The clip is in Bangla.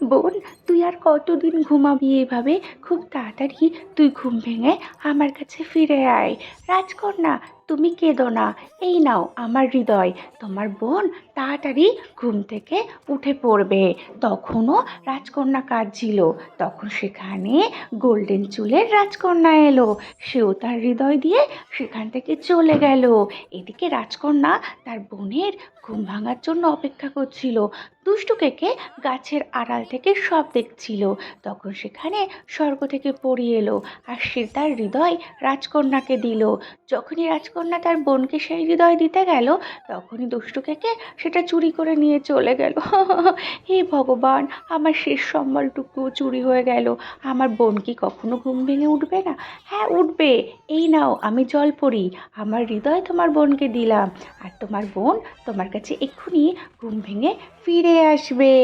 বোন, তুই আর কতদিন ঘুমাবি এভাবে? খুব তাড়াতাড়ি তুই ঘুম ভেঙে আমার কাছে ফিরে আয়। রাজকন্যা, তুমি কেঁদো না। এই নাও আমার হৃদয়। তোমার বোন তাড়াতাড়ি ঘুম থেকে উঠে পড়বে। তখনও রাজকন্যা কাঁদছিল। তখন সেখানে গোল্ডেন চুলের রাজকন্যা এলো। সেও তার হৃদয় দিয়ে সেখান থেকে চলে গেল। এদিকে রাজকন্যা তার বোনের ঘুম ভাঙার জন্য অপেক্ষা করছিল। দুষ্টু কেকে গাছের আড়াল থেকে সব দেখছিল। তখন সেখানে স্বর্গ থেকে পড়ি এলো, আর সে তার হৃদয় রাজকন্যাকে দিল। যখনই রাজকন্যা তার বোনকে সেই হৃদয় দিতে গেল, তখনই দুষ্টু কেকে সেটা চুরি করে নিয়ে চলে গেল। হে ভগবান, আমার শেষ সম্বলটুকু চুরি হয়ে গেল। আমার বোন কি কখনো ঘুম ভেঙে উঠবে না? হ্যাঁ, উঠবে। এই নাও, আমি জলপরি। আমার হৃদয় তোমার বোনকে দিলাম, আর তোমার বোন তোমার কাছে এক্ষুনি ঘুম ভেঙে ফিরে আসবে।